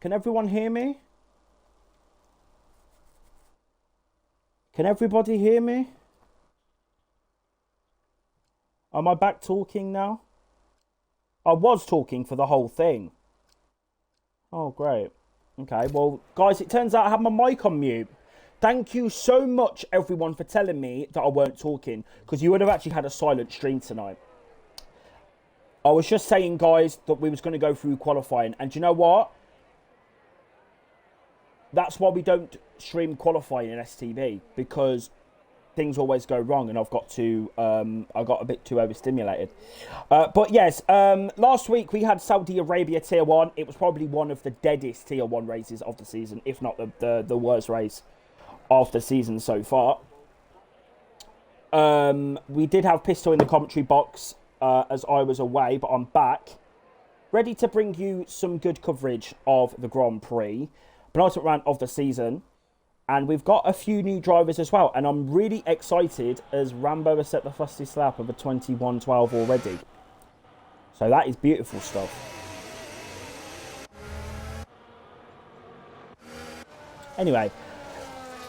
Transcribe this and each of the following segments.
Can everyone hear me? Can everybody hear me? Am I back talking now? I was talking for the whole thing. Oh, great. Okay, well, guys, it turns out I have my mic on mute. Thank you so much, everyone, for telling me that I weren't talking, because you would have actually had a silent stream tonight. I was just saying, guys, that we was going to go through qualifying, and do you know what? That's why we don't stream qualifying in STB, because things always go wrong, and I've got to, I got a bit too overstimulated. But yes, last week we had Saudi Arabia Tier 1. It was probably one of the deadest Tier 1 races of the season, if not the worst race of the season so far. We did have Pistol in the commentary box as I was away, but I'm back, ready to bring you some good coverage of the Grand Prix, penultimate round of the season. And we've got a few new drivers as well. And I'm really excited as Rambo has set the fastest lap of a 21.12 already. So that is beautiful stuff. Anyway,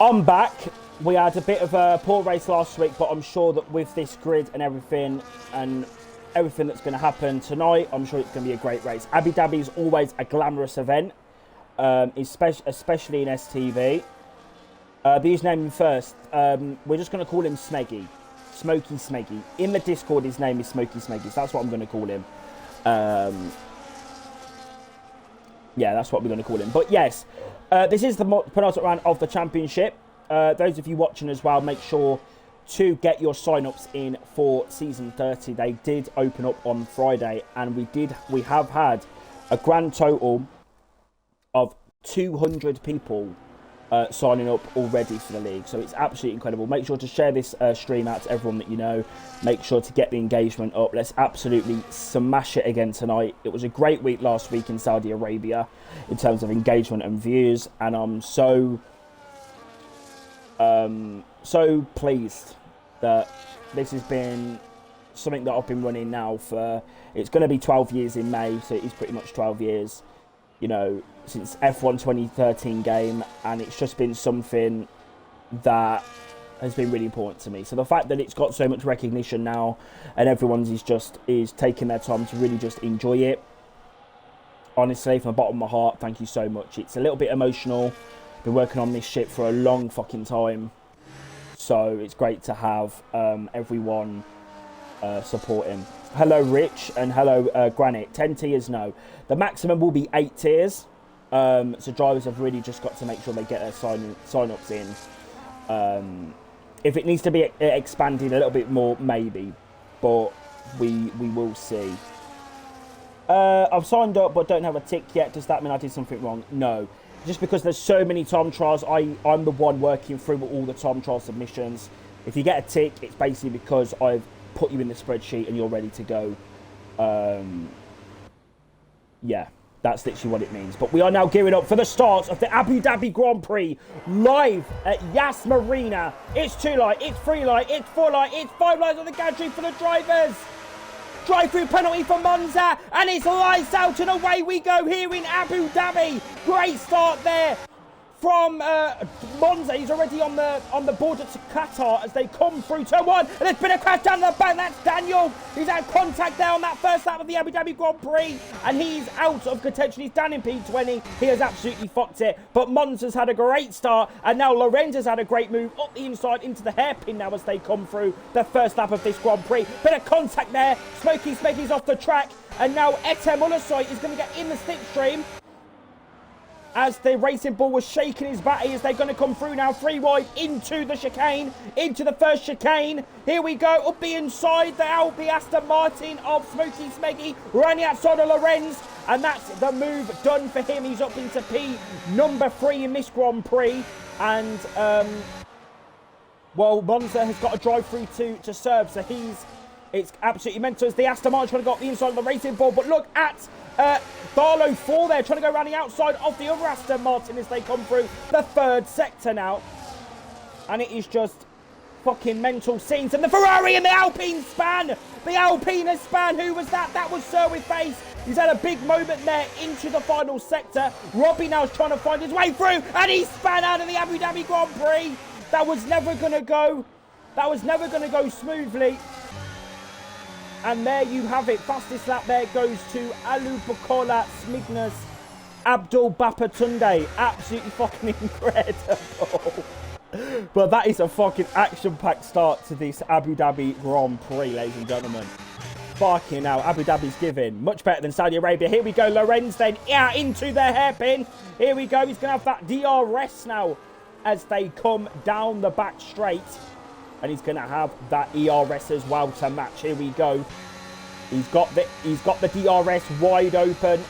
I'm back. We had a bit of a poor race last week, but I'm sure that with this grid and everything that's going to happen tonight, I'm sure it's going to be a great race. Abu Dhabi is always a glamorous event, especially in STV. These name him first. We're just going to call him Smeggy. Smokey Smeggy. In the Discord, his name is Smokey Smeggy. So that's what I'm going to call him. Yeah, that's what we're going to call him. But yes, this is the penultimate round of the championship. Those of you watching as well, make sure to get your sign-ups in for Season 30. They did open up on Friday, and we have had a grand total of 200 people signing up already for the league, so it's absolutely incredible. Make sure to share this stream out to everyone that you know. Make sure to get the engagement up. Let's absolutely smash it again tonight. It was a great week last week in Saudi Arabia in terms of engagement and views, and I'm so pleased that this has been something that I've been running now for, it's going to be 12 years in May, so it is pretty much 12 years, you know, since F1 2013 game, and it's just been something that has been really important to me. So the fact that it's got so much recognition now, and everyone's is taking their time to really just enjoy it, honestly, from the bottom of my heart, thank you so much. It's a little bit emotional. Been working on this shit for a long fucking time, so it's great to have everyone supporting. Hello Rich, and hello Granite. 10 tiers, no. The maximum will be 8 tiers. So drivers have really just got to make sure they get their sign-ups in. If it needs to be expanded a little bit more, maybe, but we will see. I've signed up but don't have a tick yet. Does that mean I did something wrong? No. Just because there's so many time trials, I'm the one working through all the time trial submissions. If you get a tick, it's basically because I've put you in the spreadsheet and you're ready to go. Yeah, that's literally what it means. But we are now gearing up for the start of the Abu Dhabi Grand Prix live at Yas Marina. It's 2 light, it's 3 light, it's 4 light, it's 5 lights on the gantry for the drivers. Drive-through penalty for Monza, and it's lights out and away we go here in Abu Dhabi. Great start there from Monza. He's already on the border to Qatar as they come through turn 1, and there's been a crash down the back. That's Daniel. He's had contact there on that first lap of the Abu Dhabi Grand Prix, and he's out of contention. He's down in P20. He has absolutely fucked it. But Monza's had a great start, and now Lorenzo's had a great move up the inside into the hairpin now as they come through the first lap of this Grand Prix. Bit of contact there. Smokey's off the track, and now Etem Ulusay is going to get in the slipstream, as the racing ball was shaking his batty as they're going to come through now 3 wide into the chicane, into the first chicane. Here we go, up the inside, the Albi Aston Martin of Smokey Smeggy running outside of Lorenz, and that's the move done for him. He's up into P number 3 in this Grand Prix, and well, Monza has got a drive through to serve, so it's absolutely mental as the Aston Martin trying to go up the inside of the racing ball. But look at Darlow 4 there, trying to go around the outside of the other Aston Martin as they come through the 3rd sector now. And it is just fucking mental scenes. And the Ferrari and the Alpine span. The Alpina span. Who was that? That was Sir with Face. He's had a big moment there into the final sector. Robbie now is trying to find his way through, and he span out of the Abu Dhabi Grand Prix. That was never going to go. That was never going to go smoothly. And there you have it. Fastest lap there goes to Alubukola Smignas Abdul Bapatunde. Absolutely fucking incredible. But that is a fucking action-packed start to this Abu Dhabi Grand Prix, ladies and gentlemen. Fucking hell, Abu Dhabi's giving. Much better than Saudi Arabia. Here we go, Lorenz then into the hairpin. Here we go, he's going to have that DRS now as they come down the back straight. And he's going to have that ERS as well to match. Here we go. He's got the DRS wide open.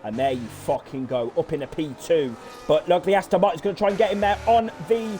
And there you fucking go, up in a P2. But luckily Aston Martin's going to try and get him there on the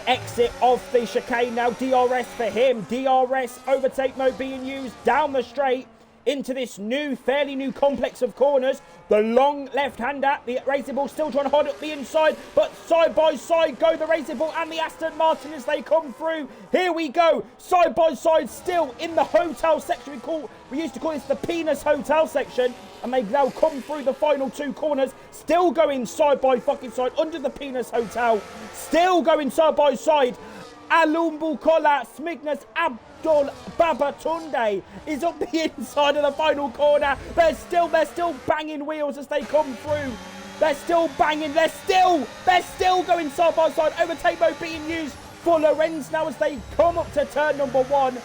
exit of the chicane now. DRS for him. DRS overtake mode being used down the straight into this fairly new complex of corners. The long left-hander, the Racing Bull still trying to hold up the inside, but side by side go the Racing Bull and the Aston Martin as they come through. Here we go, side by side still in the hotel section. We used to call this the Penis Hotel section, and they've now come through the final two corners, still going side by fucking side under the Penis Hotel, still going side by side. Alumbukola Smignas Abdul Babatunde is up the inside of the final corner. They're still banging wheels as they come through. They're still banging. They're still going side by side. Overtake mode being used for Lorenz now as they come up to turn number 1.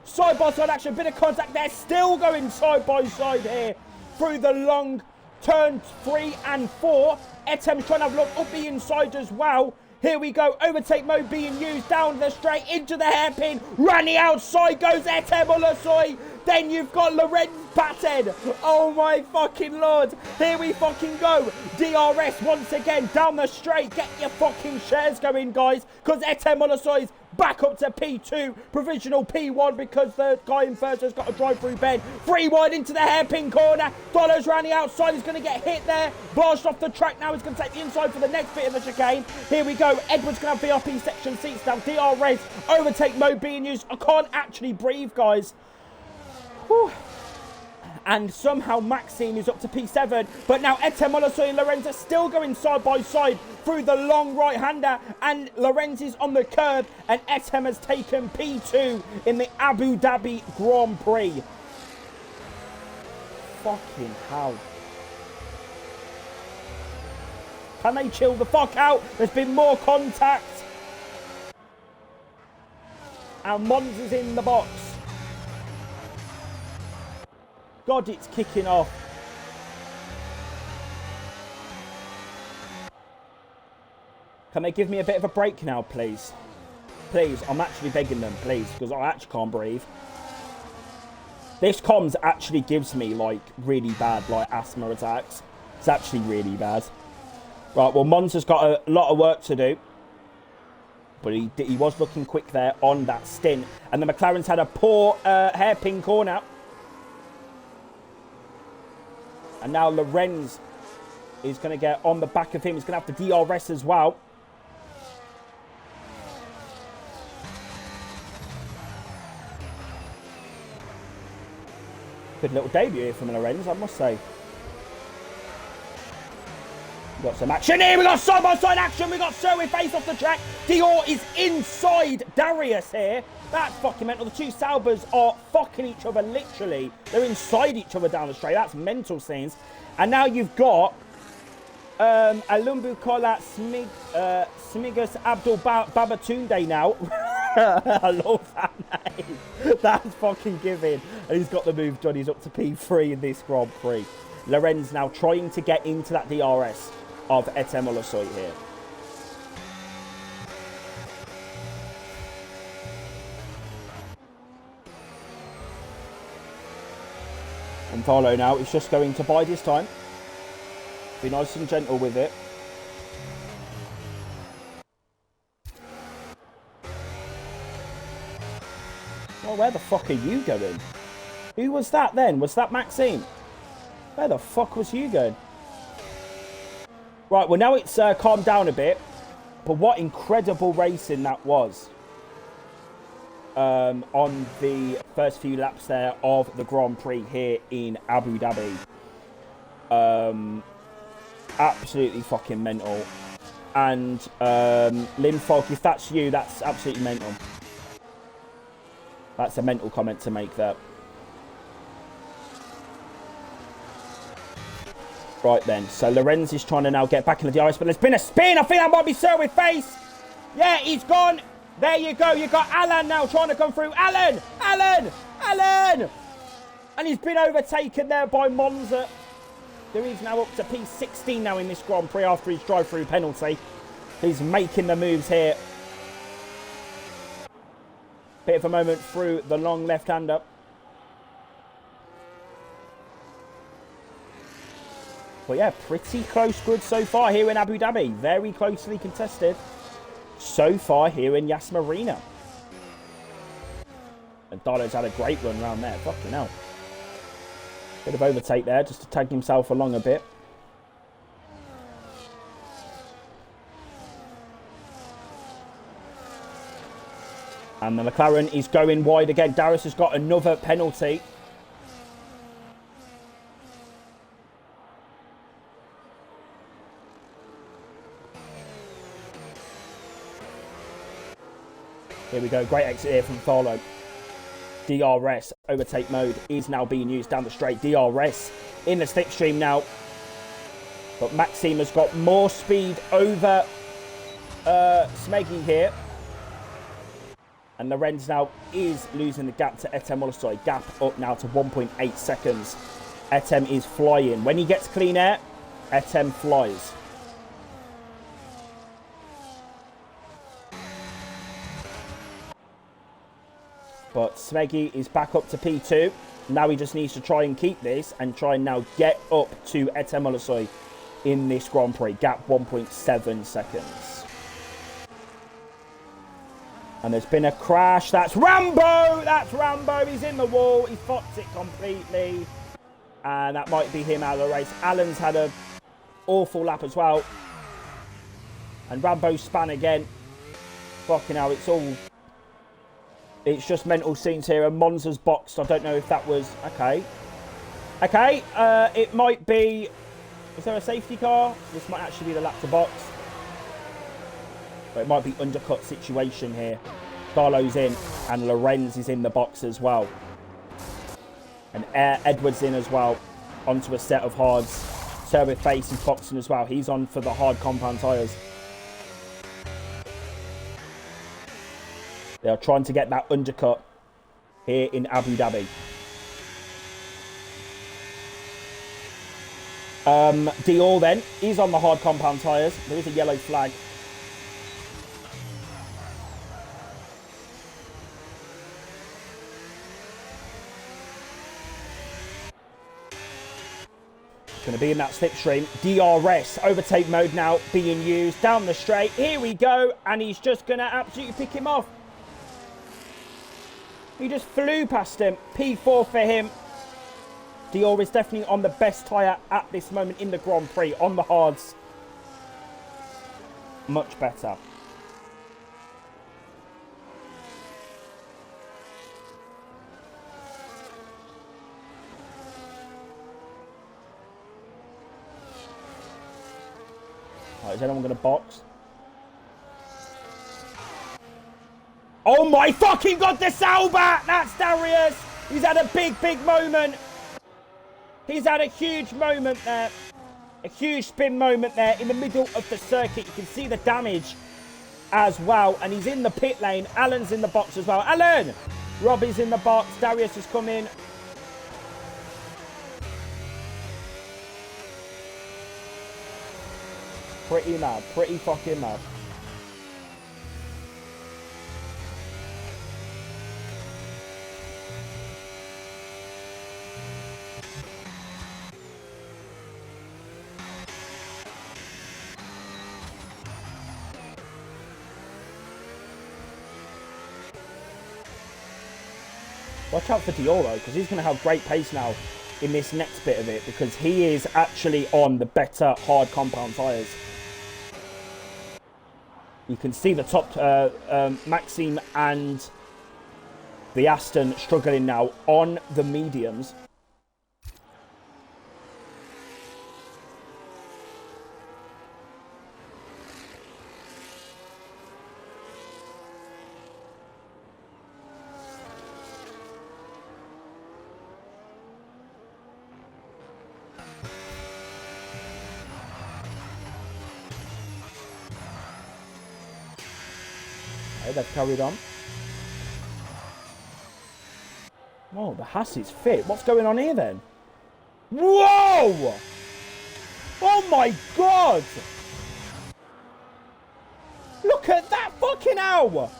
Side by side action, bit of contact. They're still going side by side here through the long turn 3 and 4. Etem's trying to have a look up the inside as well. Here we go, overtake mode being used down the straight into the hairpin. Running outside goes Etem Ulusoy. Then you've got Lorenz battered. Oh my fucking lord. Here we fucking go. DRS once again down the straight. Get your fucking shares going, guys. Because Etem Ulusoy's back up to P2. Provisional P1 because the guy in first has got a drive-through bend. 3 wide into the hairpin corner. Dollars around the outside. He's going to get hit there. Blast off the track now. He's going to take the inside for the next bit of the chicane. Here we go. Edwards going to have VIP section seats now. DRS overtake mode being used. I can't actually breathe, guys. Whew. And somehow Maxime is up to P7. But now Etem Ulusoy and Lorenz are still going side by side through the long right-hander. And Lorenz is on the curb. And Etem has taken P2 in the Abu Dhabi Grand Prix. Fucking hell. Can they chill the fuck out? There's been more contact. And Mons is in the box. God, it's kicking off. Can they give me a bit of a break now, please? Please, I'm actually begging them, please, because I actually can't breathe. This comms actually gives me, like, really bad, like, asthma attacks. It's actually really bad. Right, well, Mons has got a lot of work to do. But he was looking quick there on that stint. And the McLaren's had a poor hairpin corner. And now Lorenz is going to get on the back of him. He's going to have the DRS as well. Good little debut here from Lorenz, I must say. We've got some action here. We've got side-by-side action. We've got Sir with Face off the track. Dior is inside Darius here. That's fucking mental. The two Saubers are fucking each other, literally. They're inside each other down the straight. That's mental scenes. And now you've got Alumbukola Smigas Abdul Babatunde now. I love that name. That's fucking giving. And he's got the move done. He's up to P3 in this Grand Prix. Lorenz now trying to get into that DRS of Etem Ulusoy here. And Thalo now is just going to bide his time. Be nice and gentle with it. Well, where the fuck are you going? Who was that then? Was that Maxime? Where the fuck was you going? Right, well now it's calmed down a bit. But what incredible racing that was on the first few laps there of the Grand Prix here in Abu Dhabi. Absolutely fucking mental. And Lynn Fogg, if that's you, that's absolutely mental. That's a mental comment to make there. Right then, so Lorenz is trying to now get back into the ice, but there's been a spin. I think that might be Sir with face. Yeah, he's gone. There you go. You've got Alan now trying to come through. Alan! Alan! Alan! And he's been overtaken there by Monza. There is now up to P16 now in this Grand Prix after his drive-through penalty. He's making the moves here. Bit of a moment through the long left-hander. But yeah, pretty close grid so far here in Abu Dhabi. Very closely contested so far here in Yas Marina. And Darlow's had a great run around there. Fucking hell. Bit of overtake there just to tag himself along a bit. And the McLaren is going wide again. Darius has got another penalty. Here we go. Great exit here from Thorlo. DRS overtake mode is now being used down the straight. DRS in the slipstream now. But Maxime has got more speed over Smeggy here. And Lorenz now is losing the gap to Etem Olosoy. Gap up now to 1.8 seconds. Etem is flying. When he gets clean air, Etem flies. But Smeggy is back up to P2. Now he just needs to try and keep this and try and now get up to Etem Olosoy in this Grand Prix. Gap 1.7 seconds. And there's been a crash. That's Rambo! That's Rambo. He's in the wall. He fucked it completely. And that might be him out of the race. Alan's had an awful lap as well. And Rambo span again. Fucking hell, it's just mental scenes here. And Monza's boxed. I don't know if that was... Okay. Okay. It might be... Is there a safety car? This might actually be the lap to box. But it might be undercut situation here. Darlow's in. And Lorenz is in the box as well. And Edwards in as well. Onto a set of hards. Sir with face and boxing as well. He's on for the hard compound tyres. They are trying to get that undercut here in Abu Dhabi. Dior then is on the hard compound tyres. There is a yellow flag. Going to be in that slipstream. DRS overtake mode now being used down the straight. Here we go. And he's just going to absolutely pick him off. He just flew past him. P4 for him. Dior is definitely on the best tyre at this moment in the Grand Prix. On the hards. Much better. Right, is anyone going to box? Oh my fucking god, the Sauber! That's Darius! He's had a big, big moment. He's had a huge moment there. A huge spin moment there in the middle of the circuit. You can see the damage as well. And he's in the pit lane. Alan's in the box as well. Alan! Robbie's in the box. Darius has come in. Pretty mad. Pretty fucking mad. Watch out for Dior though, because he's going to have great pace now in this next bit of it, because he is actually on the better hard compound tyres. You can see the top Maxime and the Aston struggling now on the mediums. They've carried on. Oh, the Haas is fit. What's going on here then? Whoa! Oh my God! Look at that fucking hell!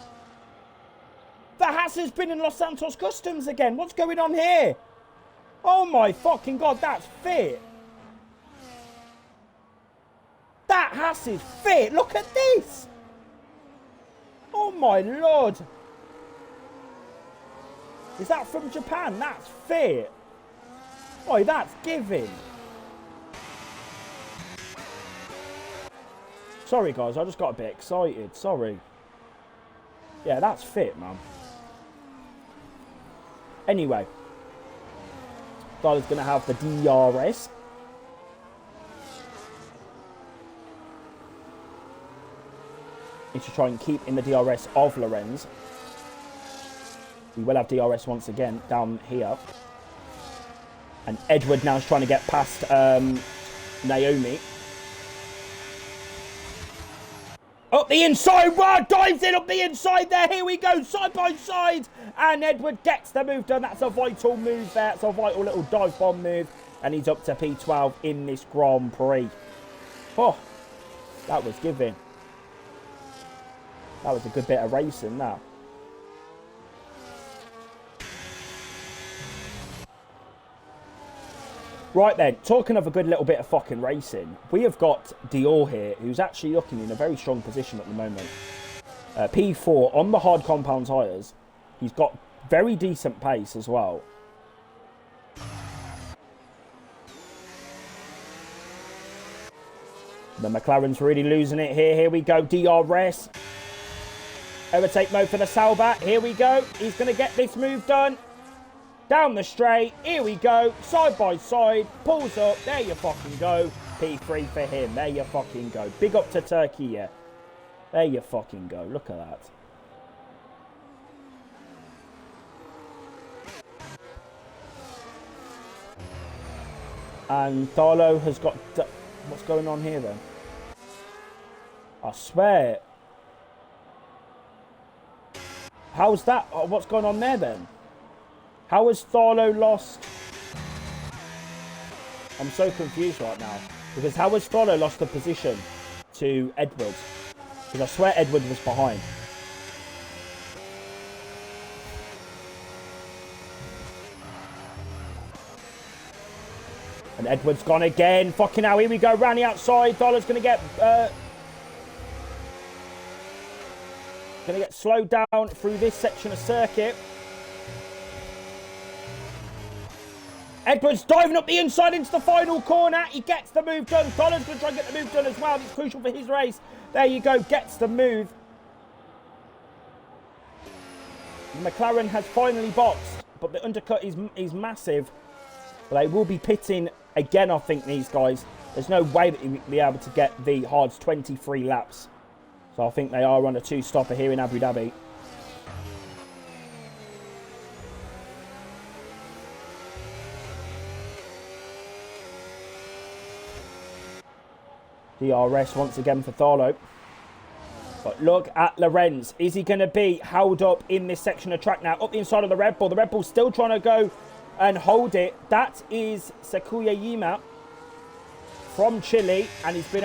The Haas has been in Los Santos Customs again. What's going on here? Oh my fucking God, that's fit. That Haas is fit. Look at this. Oh my Lord. Is that from Japan? That's fit. Oh, that's giving. Sorry guys, I just got a bit excited. Sorry. Yeah, that's fit, man. Anyway. Tyler's going to have the DRS. Need to try and keep in the DRS of Lorenz. We will have DRS once again down here. And Edward now is trying to get past Naomi. Up the inside, wow, dives in up the inside there. Here we go, side by side. And Edward gets the move done. That's a vital move there. That's a vital little dive bomb move. And he's up to P12 in this Grand Prix. Oh, that was giving. That was a good bit of racing, that. Right then, talking of a good little bit of fucking racing, we have got Dior here, who's actually looking in a very strong position at the moment. P4 on the hard compound tyres. He's got very decent pace as well. The McLaren's really losing it here. Here we go, DRS. Overtake mode for the Sauber. Here we go. He's going to get this move done. Down the straight. Here we go. Side by side. Pulls up. There you fucking go. P3 for him. There you fucking go. Big up to Turkey, yeah. There you fucking go. Look at that. And Darlow has got... What's going on here then? I swear... How's that? What's going on there then? How has Tharlo lost? I'm so confused right now. Because how has Tharlo lost the position to Edwards? Because I swear Edwards was behind. And Edwards gone again. Fucking hell, here we go. Round the outside. Tharlo's going to get... Going to get slowed down through this section of circuit. Edwards diving up the inside into the final corner. He gets the move done. Dollar's going to try and get the move done as well. It's crucial for his race. There you go. Gets the move. McLaren has finally boxed, but the undercut is massive. But they will be pitting again, I think, these guys. There's no way that he'll be able to get the hards 23 laps. So I think they are on a two-stopper here in Abu Dhabi. DRS once again for Tharlo. But look at Lorenz. Is he going to be held up in this section of track now? Up the inside of the Red Bull. The Red Bull's still trying to go and hold it. That is Sakuya Yima from Chile. And he's been...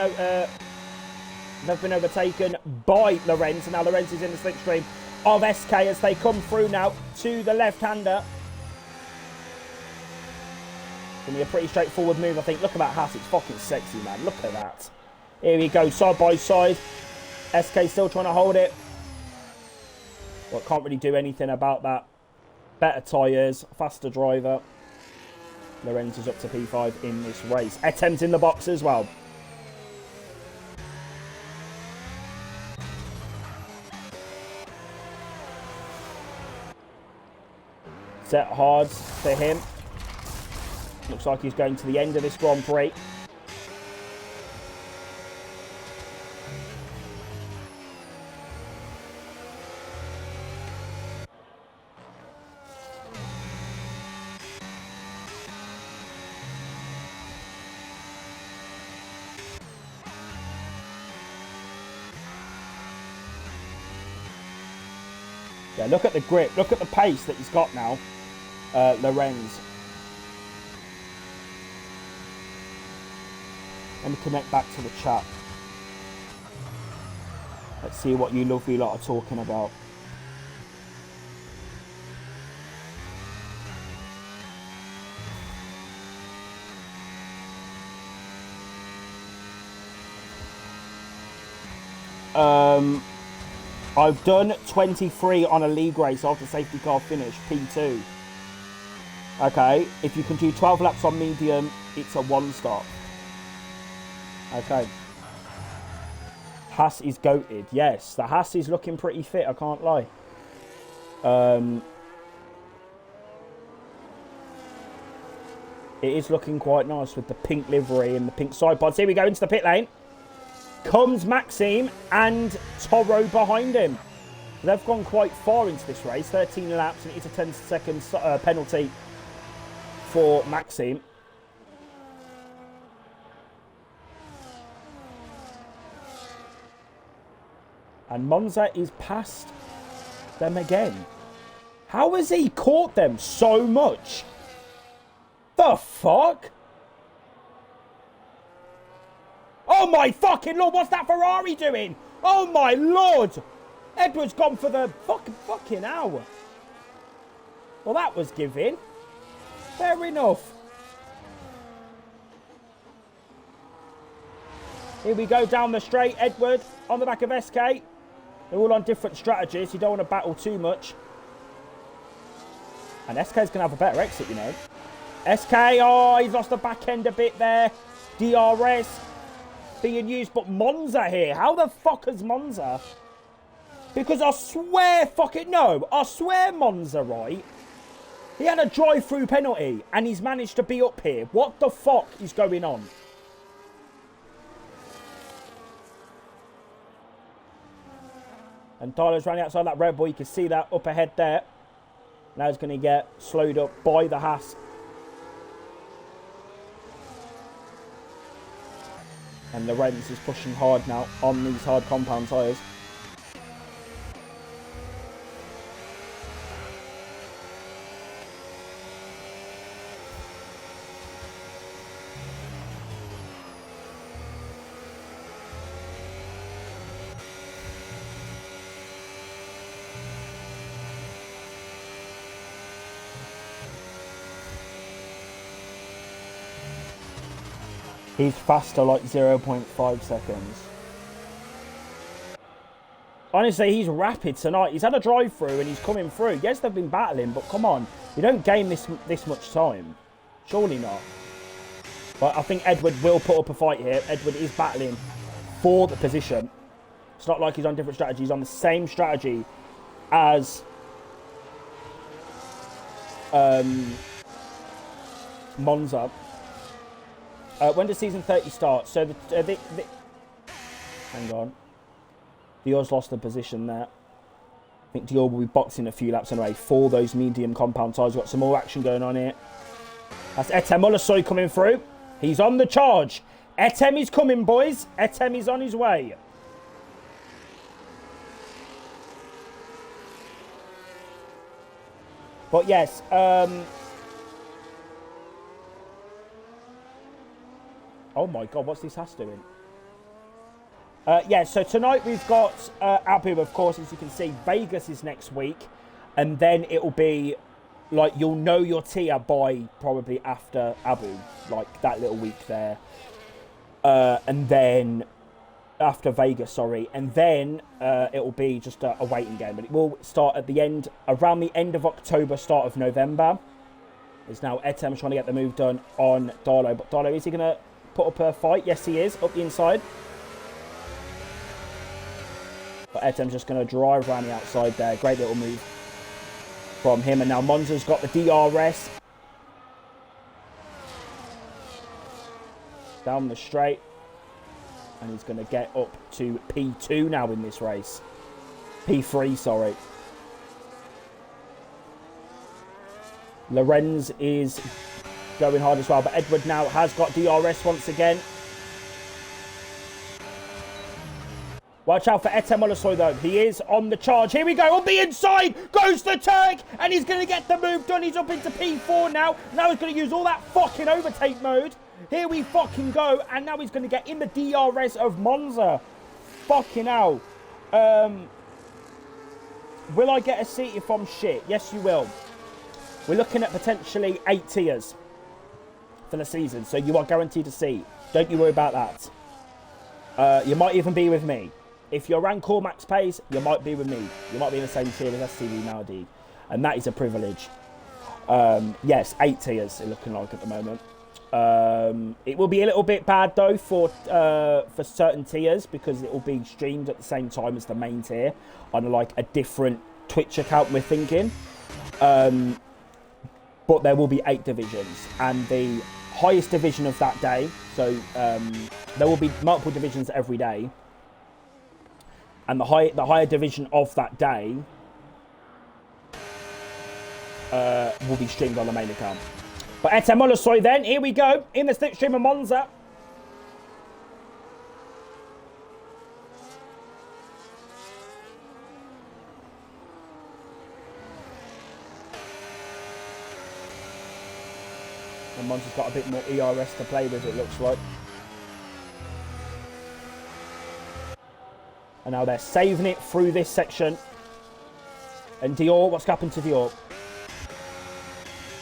they've been overtaken by Lorenz. And now Lorenz is in the slipstream of SK as they come through now to the left-hander. Going to be a pretty straightforward move, I think. Look at that hat. It's fucking sexy, man. Look at that. Here we go, side by side. SK still trying to hold it. Well, can't really do anything about that. Better tyres, faster driver. Lorenz is up to P5 in this race. Etem's in the box as well. Set hards for him. Looks like he's going to the end of this Grand Prix. Yeah, look at the grip. Look at the pace that he's got now, Lorenz. Let me connect back to the chat. Let's see what you lovely lot are talking about. I've done 23 on a league race after safety car finish, P2. Okay, if you can do 12 laps on medium, it's a 1-stop. Okay. Haas is goated. Yes, the Haas is looking pretty fit, I can't lie. It is looking quite nice with the pink livery and the pink side pods. Here we go into the pit lane. Comes Maxime and Toro behind him. They've gone quite far into this race. 13 laps and it's a 10-second penalty for Maxime. And Monza is past them again. How has he caught them so much? The fuck? Oh my fucking lord, what's that Ferrari doing? Oh my lord! Edward's gone for the fucking hour. Well, that was giving. Fair enough. Here we go down the straight. Edward on the back of SK. They're all on different strategies. You don't want to battle too much. And SK's going to have a better exit, you know. SK, oh, he's lost the back end a bit there. DRS being used, but Monza here. How the fuck has Monza? Because I swear, I swear Monza, right? He had a drive-through penalty and he's managed to be up here. What the fuck is going on? And Tyler's running outside that Red Bull. You can see that up ahead there. Now he's going to get slowed up by the Haas. And Lorenz is pushing hard now on these hard compound tyres. He's faster, like 0.5 seconds. Honestly, he's rapid tonight. He's had a drive-through and he's coming through. Yes, they've been battling, but come on. You don't gain this much time. Surely not. But I think Edward will put up a fight here. Edward is battling for the position. It's not like he's on different strategies. He's on the same strategy as Monza. When does season 30 start? So hang on. Dior's lost the position there. I think Dior will be boxing a few laps anyway for those medium compound tyres. Got some more action going on here. That's Etem Olosoy coming through. He's on the charge. Etem is coming, boys. Etem is on his way. But yes, oh my god, what's this Haas doing? Yeah, so tonight we've got Abu, of course, as you can see. Vegas is next week. And then it'll be, like, you'll know your tier by probably after Abu. Like, that little week there. And then, after Vegas, sorry. And then it'll be just a waiting game. But it will start at the end, around the end of October, start of November. It's now Etem trying to get the move done on Darlo. But Darlo, is he going to put up a fight? Yes, he is, up the inside. But Etem's just going to drive around the outside there. Great little move. from him. And now Monza's got the DRS. Down the straight. And he's going to get up to P2 now in this race. P3, sorry. Lorenz is going hard as well. But Edward now has got DRS once again. Watch out for Etem Olosoy, though. He is on the charge. Here we go. On the inside goes the Turk. And he's going to get the move done. He's up into P4 now. Now he's going to use all that fucking overtake mode. Here we fucking go. And now he's going to get in the DRS of Monza. Fucking hell. Will I get a seat if I'm shit? Yes, you will. We're looking at potentially 8 tiers for the season. So you are guaranteed a seat. Don't you worry about that. You might even be with me. If you're rank or max pace, you might be with me. You might be in the same tier as STB now, D. And that is a privilege. Yes, 8 tiers, it's looking like at the moment. It will be a little bit bad, though, for certain tiers, because it will be streamed at the same time as the main tier on, like, a different Twitch account, we're thinking. But there will be 8 divisions. And the highest division of that day, so there will be multiple divisions every day. And the higher division of that day will be streamed on the main account. But Etem Olosoy then, here we go, in the slipstream of Monza. And Monza's got a bit more ERS to play with, it looks like. And now they're saving it through this section. And Dior, what's happened to Dior?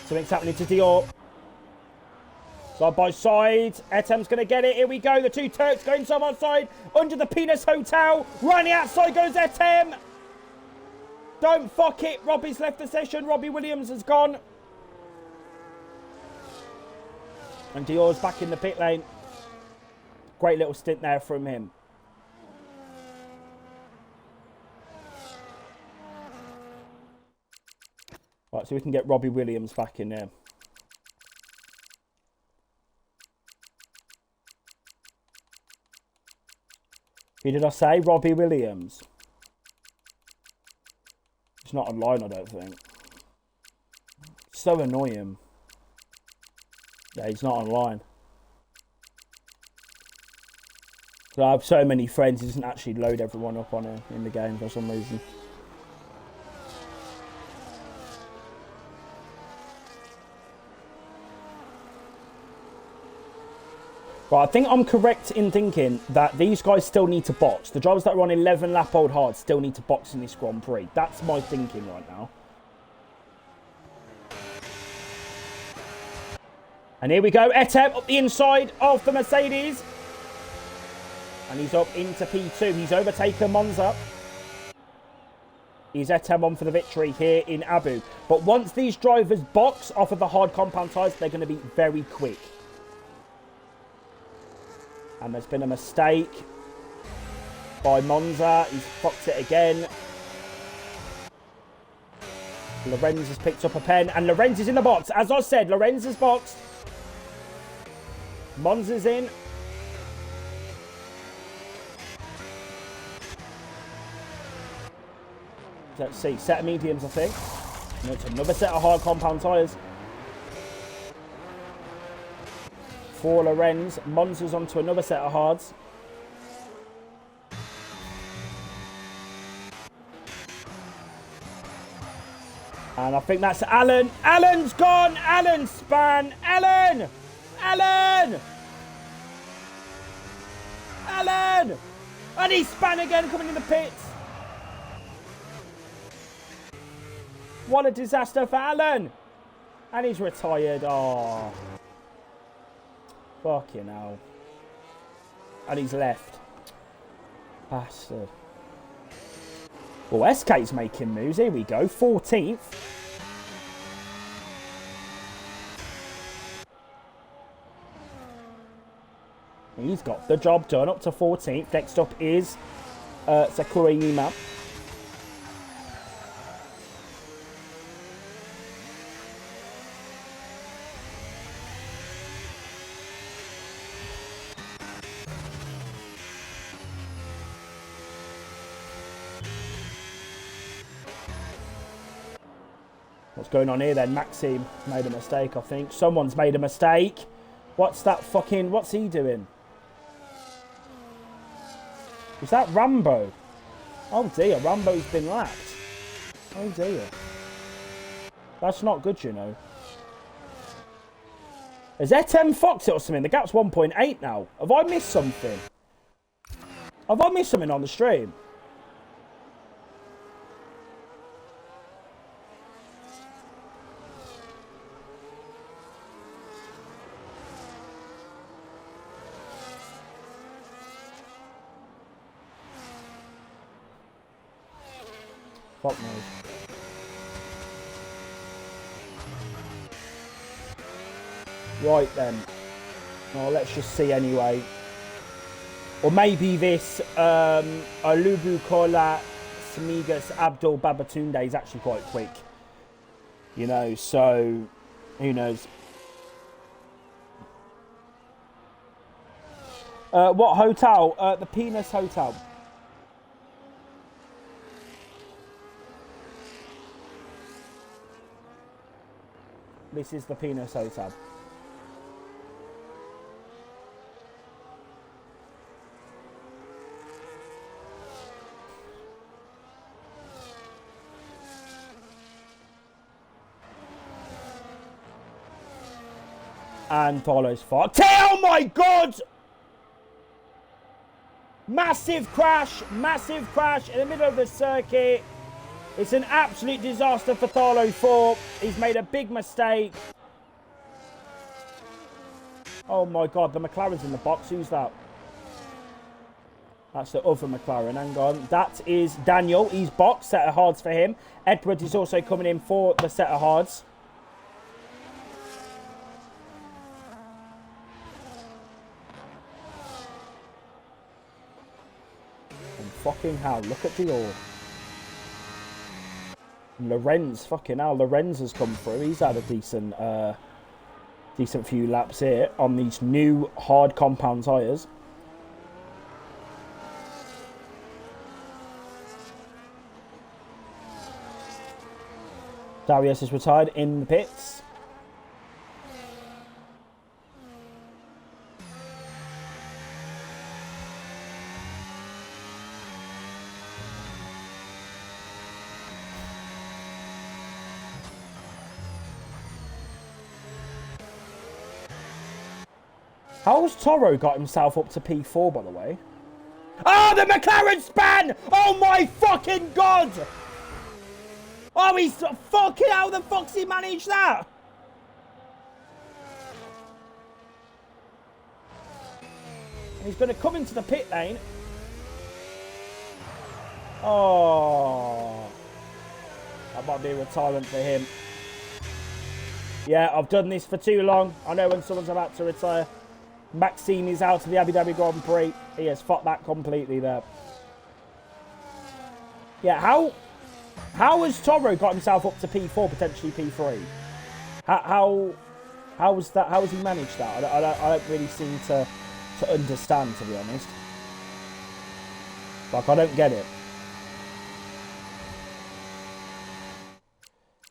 Something's happening to Dior. Side by side. Etem's going to get it. Here we go. The 2 Turks going side by side. Under the Penis Hotel. Running outside goes Etem. Don't fuck it. Robbie's left the session. Robbie Williams has gone. And Dior's back in the pit lane. Great little stint there from him. Right, so we can get Robbie Williams back in there. Who did I say? Robbie Williams. He's not online, I don't think. So annoying. Yeah, he's not online. So I have so many friends, he doesn't actually load everyone up on it in the game for some reason. Right, I think I'm correct in thinking that these guys still need to box. The drivers that are on 11 lap old hard still need to box in this Grand Prix. That's my thinking right now. And here we go. Etem up the inside of the Mercedes. And he's up into P2. He's overtaken Monza. Is Etem on for the victory here in Abu. But once these drivers box off of the hard compound tyres, they're going to be very quick. And there's been a mistake by Monza. He's fucked it again. Lorenz has picked up a pen. And Lorenz is in the box. As I said, Lorenz is boxed. Monza's in. Let's see. Set of mediums, I think. And it's another set of hard compound tyres. For Lorenz, Monza's onto another set of hards. And I think that's Alan. Alan's gone. Alan span. Alan. Alan. Alan. And he span again coming in the pits. What a disaster for Alan. And he's retired. Oh. Fucking hell. And he's left. Bastard. Well, SK's making moves. Here we go. 14th. He's got the job done. Up to 14th. Next up is Sakura Yima. What's going on here then? Maxime made a mistake, I think. Someone's made a mistake. What's that fucking... What's he doing? Is that Rambo? Oh dear, Rambo's been lapped. Oh dear. That's not good, you know. Has Etem foxed it or something? The gap's 1.8 now. Have I missed something? Have I missed something on the stream? Fuck knows. Right then. Well, let's just see anyway. Or maybe this Alubu Kola Samigas Abdul Babatunde is actually quite quick. You know, so who knows? What hotel? The Penis Hotel. This is the Penis Hotel. And follows fucked. Oh my god! Massive crash in the middle of the circuit. It's an absolute disaster for Thorlo 4. He's made a big mistake. Oh my god, the McLaren's in the box. Who's that? That's the other McLaren. Hang on. That is Daniel. He's boxed. Set of hards for him. Edward is also coming in for the set of hards. And fucking hell, look at Dior. Lorenz, fucking hell, Lorenz has come through. He's had a decent few laps here on these new hard compound tyres. Darius is retired in the pits. How's Toro got himself up to P4, by the way? Oh, the McLaren span! Oh my fucking god! Oh, he's fucking... How the fuck's he managed that? He's going to come into the pit lane. Oh. That might be a retirement for him. Yeah, I've done this for too long. I know when someone's about to retire. Maxime is out of the Abu Dhabi Grand Prix. He has fucked that completely there. Yeah, how has Toro got himself up to P4, potentially P3? How was that? How has he managed that? I don't really seem to understand, to be honest. Like, I don't get it.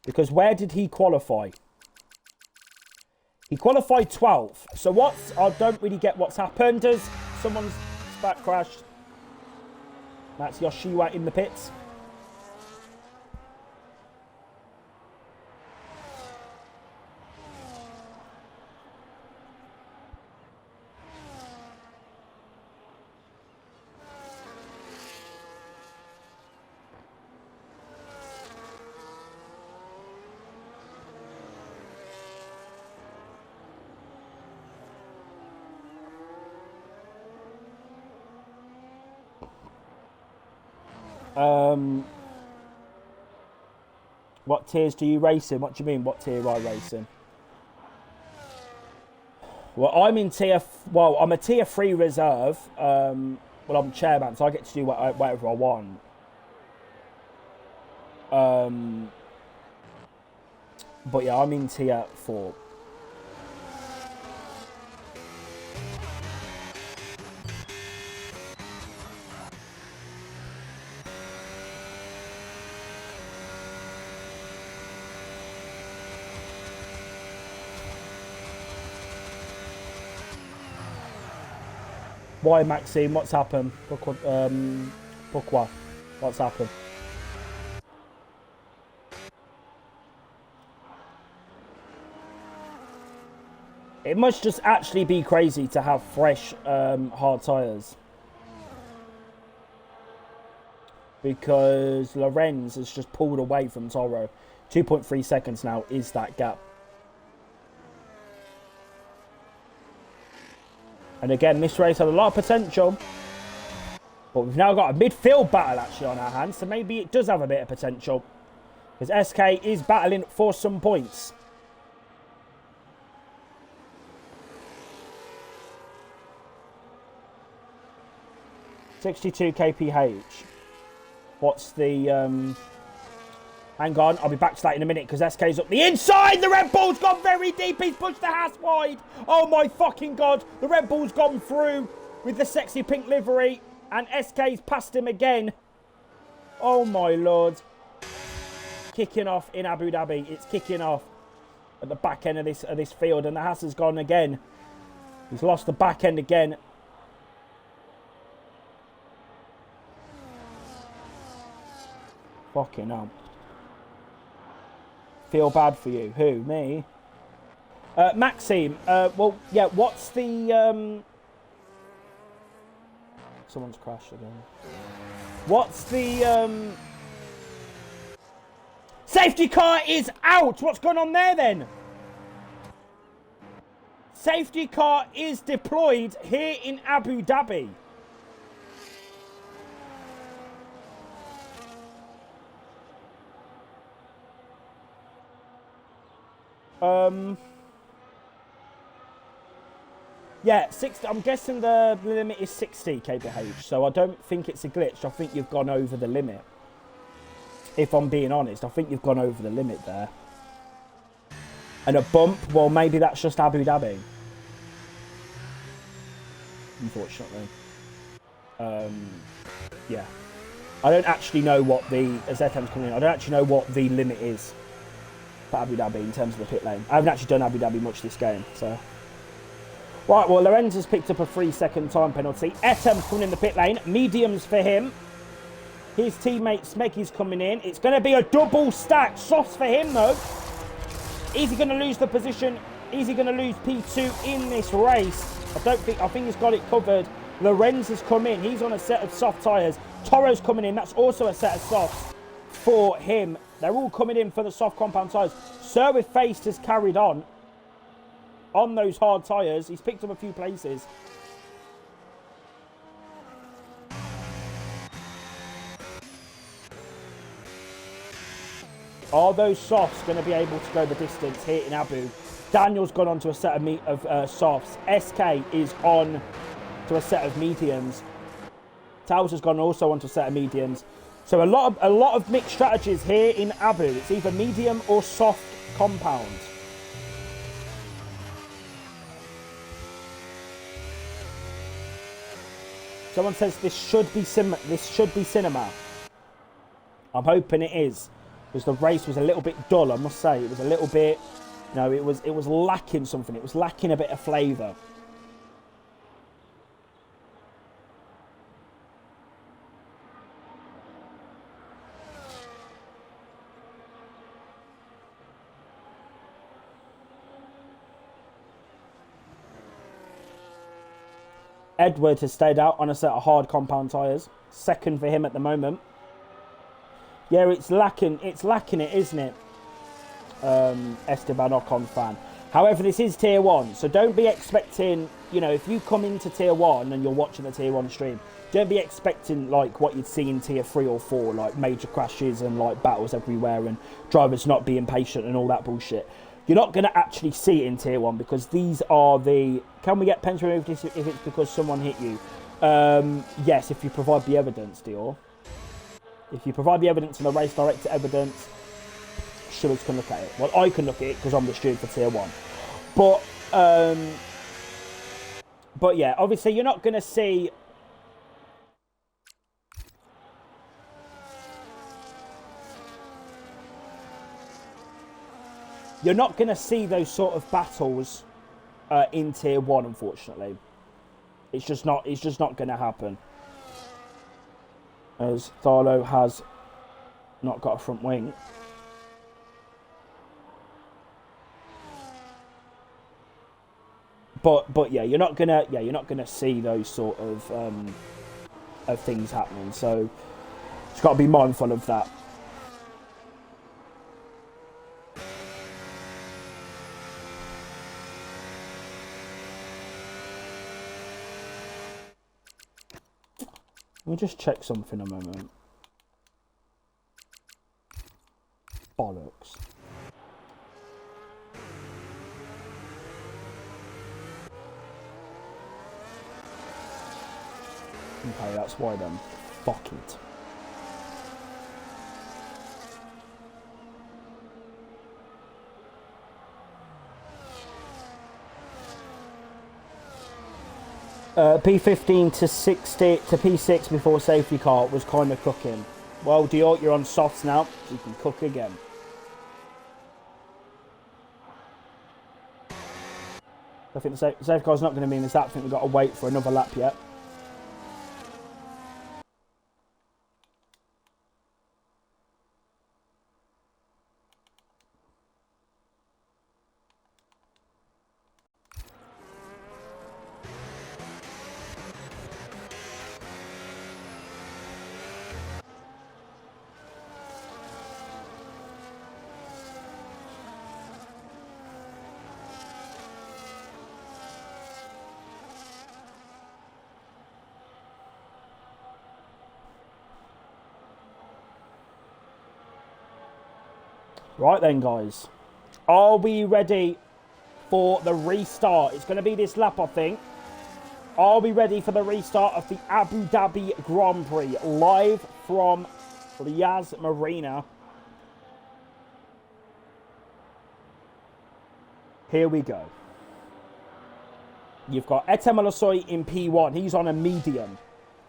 Because where did he qualify? He qualified 12th. So I don't really get what's happened. Does someone's back crashed? That's Yoshiwa in the pits. What tiers do you race in? What do you mean, what tier I race in? Well, I'm in I'm a tier 3 reserve. Well, I'm chairman, so I get to do whatever I want. But yeah, I'm in tier 4. Why, Maxime? What's happened? Pourquoi? What's happened? It must just actually be crazy to have fresh hard tyres. Because Lorenz has just pulled away from Toro. 2.3 seconds now is that gap. And again, this race had a lot of potential. But we've now got a midfield battle actually on our hands. So maybe it does have a bit of potential. Because SK is battling for some points. $62 kph. What's the... Hang on, I'll be back to that in a minute because SK's up the inside. The Red Bull's gone very deep. He's pushed the Haas wide. Oh my fucking God. The Red Bull's gone through with the sexy pink livery. And SK's passed him again. Oh my Lord. Kicking off in Abu Dhabi. It's kicking off at the back end of this field. And the Haas has gone again. He's lost the back end again. Fucking hell. Feel bad for you. Who? Me? Maxime. Well, yeah, what's the... Someone's crashed again. What's the... Safety car is out! What's going on there, then? Safety car is deployed here in Abu Dhabi. Yeah, 60, I'm guessing the limit is 60 kph, so I don't think it's a glitch. I think you've gone over the limit. If I'm being honest, I think you've gone over the limit there. And a bump, well, maybe that's just Abu Dhabi. Unfortunately. Yeah. I don't actually know what the... As ZM's coming in, I don't actually know what the limit is for Abu Dhabi in terms of the pit lane. I haven't actually done Abu Dhabi much this game, so... Right, well, Lorenz has picked up a 3-second time penalty. Etem's coming in the pit lane. Mediums for him. His teammate Smeggy's coming in. It's going to be a double stack. Softs for him, though. Is he going to lose the position? Is he going to lose P2 in this race? I think he's got it covered. Lorenz has come in. He's on a set of soft tyres. Toro's coming in. That's also a set of softs for him. They're all coming in for the soft compound tyres. Sir with Faced has carried on those hard tyres. He's picked up a few places. Are those softs going to be able to go the distance here in Abu? Daniel's gone on to a set of softs. SK is on to a set of mediums. Towers has gone also onto a set of mediums. So a lot of mixed strategies here in Abu. It's either medium or soft compound. Someone says this should be cinema. I'm hoping it is, because the race was a little bit dull. I must say it was a little bit. No, it was lacking something. It was lacking a bit of flavour. Edward has stayed out on a set of hard compound tyres. Second for him at the moment. Yeah, it's lacking it, isn't it? Esteban Ocon fan. However, this is Tier 1, so don't be expecting, you know, if you come into Tier 1 and you're watching the Tier 1 stream, don't be expecting, like, what you'd see in Tier 3 or 4, like, major crashes and, like, battles everywhere and drivers not being patient and all that bullshit. You're not going to actually see it in Tier 1 because these are the... Can we get pens removed if it's because someone hit you? Yes, if you provide the evidence, Dior. If you provide the evidence and the race director evidence, stewards can look at it. Well, I can look at it because I'm the steward for Tier 1. But yeah, obviously you're not going to see... You're not going to see those sort of battles in Tier 1, unfortunately. It's just not going to happen. As Tharlo has not got a front wing. But yeah, you're not gonna see those sort of things happening. So it's got to be mindful of that. Let me just check something a moment. Bollocks. Okay, that's why then. Fuck it. P15 to 60 to P6 before safety car was kind of cooking. Well, Dior, you're on softs now, so you can cook again. I think the safety car's not going to mean this. I think we've got to wait for another lap yet. Right then, guys. Are we ready for the restart? It's going to be this lap, I think. Are we ready for the restart of the Abu Dhabi Grand Prix? Live from Riyadh Marina. Here we go. You've got Etem Alasoy in P1. He's on a medium.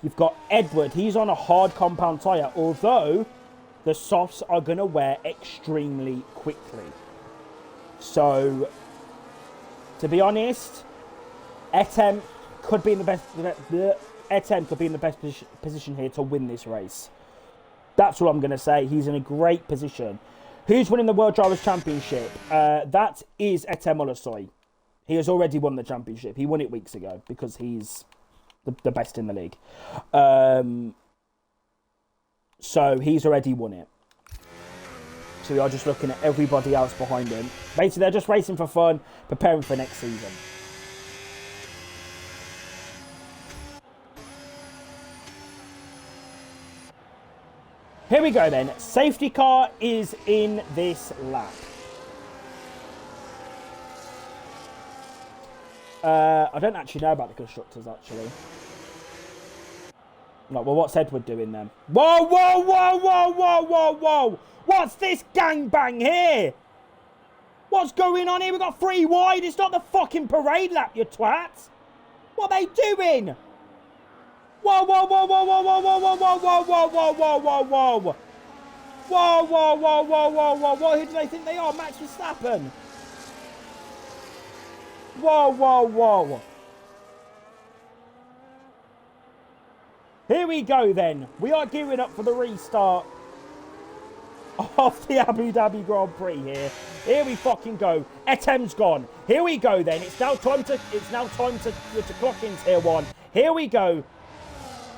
You've got Edward. He's on a hard compound tyre. Although the softs are going to wear extremely quickly. So, to be honest, Etem could be in the best. Etem could be in the best position here to win this race. That's what I'm going to say. He's in a great position. Who's winning the World Drivers' Championship? That is Etem Olasoy. He has already won the championship. He won it weeks ago because he's the best in the league. So he's already won it. So we are just looking at everybody else behind him. Basically, they're just racing for fun, preparing for next season. Here we go then. Safety car is in this lap. I don't actually know about the constructors, actually. No, well, what's Edward doing then? Whoa, whoa, whoa, whoa, whoa, whoa, whoa! What's this gangbang here? What's going on here? We've got 3 wide. It's not the fucking parade lap, you twats. What are they doing? Whoa, whoa, whoa, whoa, whoa, whoa, whoa, whoa, whoa, whoa, whoa, whoa, whoa, whoa, whoa. Whoa, whoa, whoa, whoa, whoa, whoa, whoa. Who do they think they are? Max Verstappen. Whoa, whoa, whoa. Here we go then. We are gearing up for the restart of the Abu Dhabi Grand Prix here. Here we fucking go. Etem's gone. Here we go then. It's now time to clock in tier 1. Here we go.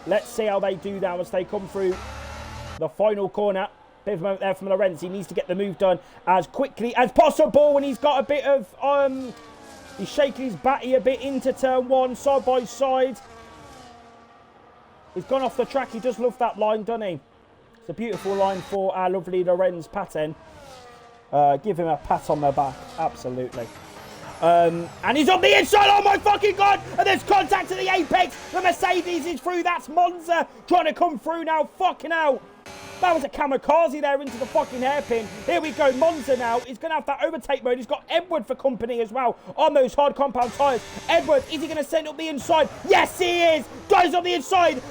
Let's see how they do now as they come through the final corner. Bit of a moment there from Lorenz. He needs to get the move done as quickly as possible when he's got a bit of he's shaking his batty a bit into turn 1, side by side. He's gone off the track. He does love that line, doesn't he? It's a beautiful line for our lovely Lorenz Paten. Give him a pat on the back. Absolutely. And he's on the inside. Oh, my fucking God. And there's contact at the apex. The Mercedes is through. That's Monza trying to come through now. Fucking hell. That was a kamikaze there into the fucking hairpin. Here we go. Monza now. He's going to have that overtake mode. He's got Edward for company as well on those hard compound tyres. Edward, is he going to send up the inside? Yes, he is. Goes on the inside.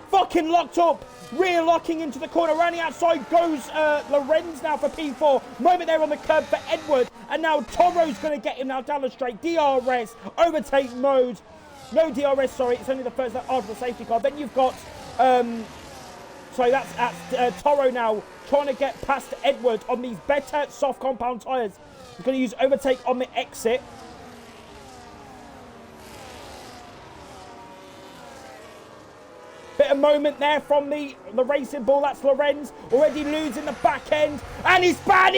Fucking locked up. Rear locking into the corner. Around the outside goes Lorenz now for P4. Moment there on the curb for Edward. And now Toro's going to get him now down the straight. DRS. Overtake mode. No DRS, sorry. It's only the first lap after the safety car. Then you've got, sorry, that's at Toro now, trying to get past Edward on these better soft compound tyres. He's going to use overtake on the exit. Bit of moment there from the racing ball. That's Lorenz already losing the back end. And he's bad.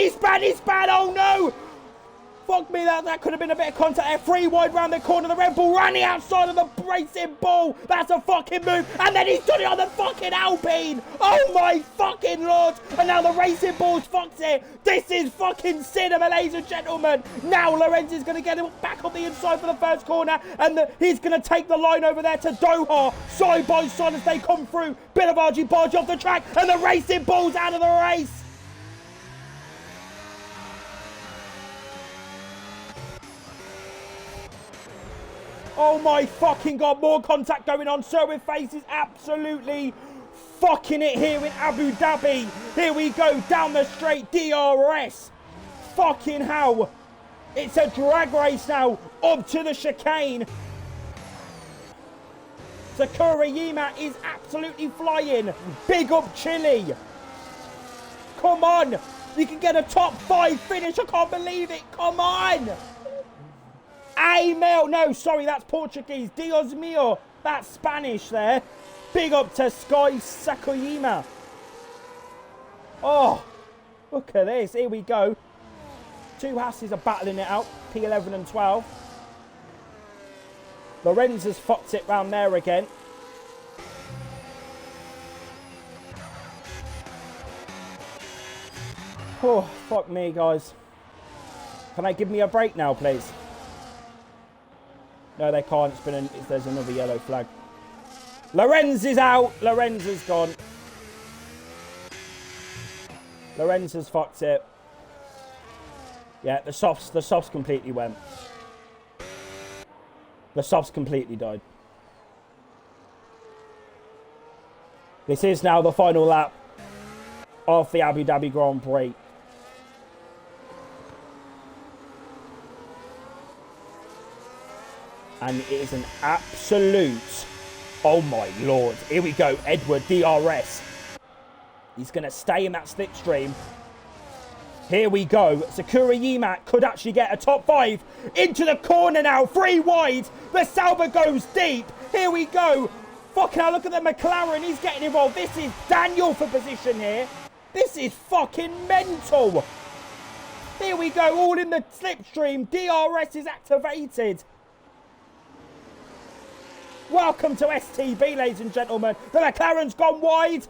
Oh no! Fuck me, that could have been a bit of contact there. 3 wide round the corner. The Red Bull running outside of the racing ball. That's a fucking move. And then he's done it on the fucking Alpine. Oh my fucking lord. And now the racing ball's fucked it. This is fucking cinema, ladies and gentlemen. Now Lorenz is going to get him back on the inside for the first corner. And he's going to take the line over there to Doha. Side by side as they come through. Bit of argy-bargy off the track. And the racing ball's out of the race. Oh my fucking god, more contact going on. Sherwood Face is absolutely fucking it here in Abu Dhabi. Here we go, down the straight, DRS. Fucking hell. It's a drag race now, up to the chicane. Sakurajima is absolutely flying. Big up Chile. Come on. You can get a top 5 finish. I can't believe it. Come on. Amel, no, sorry, that's Portuguese. Dios mío, that's Spanish there. Big up to Sky Sakurajima. Oh, look at this. Here we go. 2 Hasses are battling it out. P11 and 12. Lorenz has fucked it round there again. Oh, fuck me, guys. Can they give me a break now, please? No, they can't. There's another yellow flag. Lorenz is out. Lorenz has gone. Lorenz has fucked it. Yeah, the softs completely went. The softs completely died. This is now the final lap of the Abu Dhabi Grand Prix. And it is an absolute, oh my lord. Here we go, Edward, DRS. He's going to stay in that slipstream. Here we go. Sakurajima could actually get a top 5 into the corner now. 3 wide. The Sauber goes deep. Here we go. Fucking hell, look at the McLaren. He's getting involved. This is Daniel for position here. This is fucking mental. Here we go, all in the slipstream. DRS is activated. Welcome to STB, ladies and gentlemen. The McLaren's gone wide.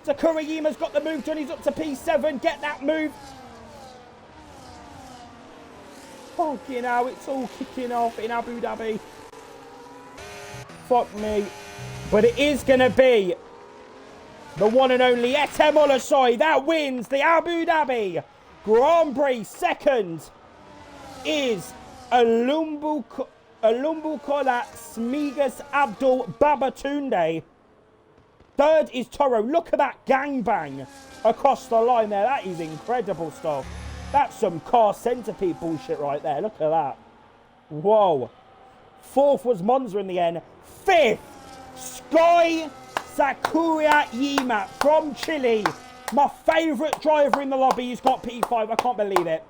Sakurajima's got the move done. He's up to P7. Get that move. Fucking hell, it's all kicking off in Abu Dhabi. Fuck me. But it is going to be the one and only Etem Olasoi that wins the Abu Dhabi Grand Prix. Second is Alumbukola Smigas Abdul Babatunde. Third is Toro. Look at that gangbang across the line there. That is incredible stuff. That's some car centipede bullshit right there. Look at that. Whoa. Fourth was Monza in the end. Fifth, Sky Sakurajima from Chile. My favourite driver in the lobby. He's got P5. I can't believe it.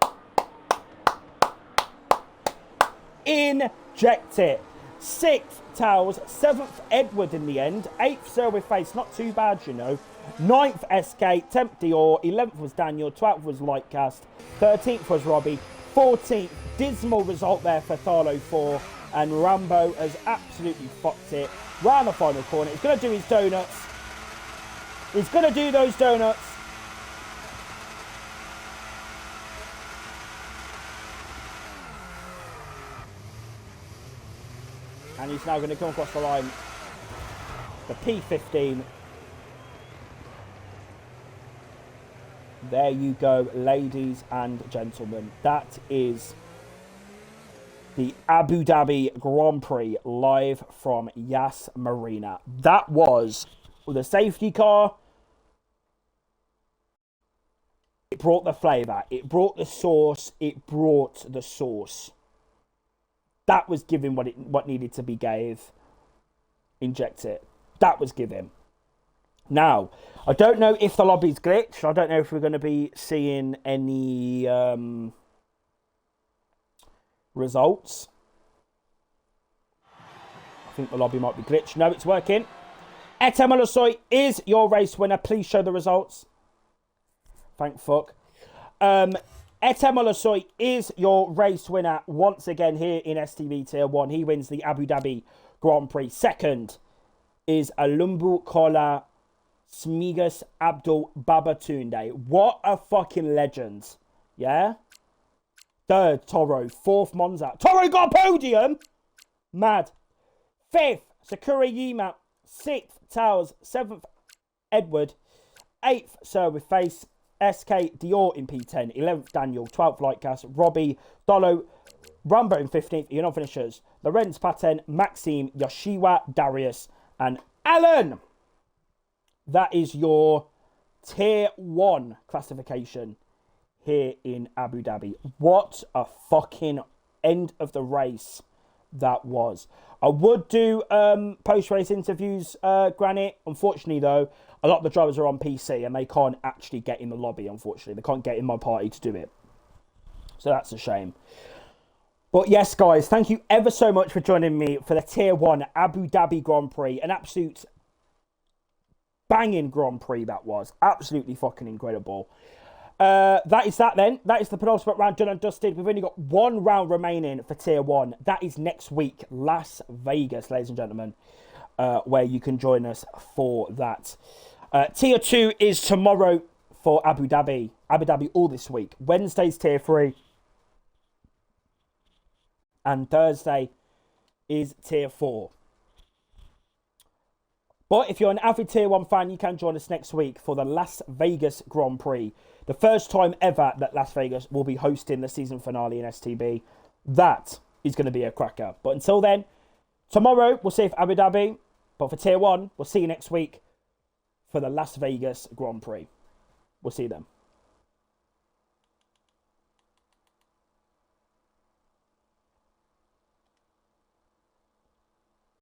Inject it. 6th, Towers. 7th, Edward in the end. 8th, Sir with Face. Not too bad, you know. 9th, SK. 10th, Dior. 11th was Daniel. 12th was Lightcast. 13th was Robbie. 14th, dismal result there for Thalo 4. And Rambo has absolutely fucked it. Round the final corner. He's going to do his donuts. He's going to do those donuts. And he's now going to come across the line. The P15. There you go, ladies and gentlemen. That is the Abu Dhabi Grand Prix live from Yas Marina. That was the safety car. It brought the flavour. It brought the sauce. It brought the sauce. That was giving what needed to be gave. Inject it. That was giving. Now, I don't know if the lobby's glitched. I don't know if we're going to be seeing any results. I think the lobby might be glitched. No, it's working. Etem Olosoy is your race winner. Please show the results. Thank fuck. Etem Olosoy is your race winner once again here in STB Tier 1. He wins the Abu Dhabi Grand Prix. Second is Alumbu Kola Smigas Abdul Babatunde. What a fucking legend. Yeah? Third, Toro. Fourth, Monza. Toro got a podium! Mad. Fifth, Sakura Yima. Sixth, Towers. Seventh, Edward. Eighth, Sir with Face. SK Dior in P10. 11th, Daniel. 12th, Lightcast. Robbie. Dolo. Rambo in 15th. You're not finishers. Lorenz Paten. Maxime. Yoshiwa. Darius. And Alan. That is your Tier 1 classification here in Abu Dhabi. What a fucking end of the race that was. I would do post-race interviews, Granite. Unfortunately, though, a lot of the drivers are on PC and they can't actually get in the lobby, unfortunately. They can't get in my party to do it. So that's a shame. But yes, guys, thank you ever so much for joining me for the Tier 1 Abu Dhabi Grand Prix. An absolute banging Grand Prix that was. Absolutely fucking incredible. That is that then. That is the penultimate round done and dusted. We've only got one round remaining for Tier 1. That is next week, Las Vegas, ladies and gentlemen, where you can join us for that. Tier 2 is tomorrow for Abu Dhabi. Abu Dhabi all this week. Wednesday's Tier 3. And Thursday is Tier 4. But if you're an avid Tier 1 fan, you can join us next week for the Las Vegas Grand Prix. The first time ever that Las Vegas will be hosting the season finale in STB. That is going to be a cracker. But until then, tomorrow we'll see if Abu Dhabi. But for Tier 1, we'll see you next week for the Las Vegas Grand Prix. We'll see you then.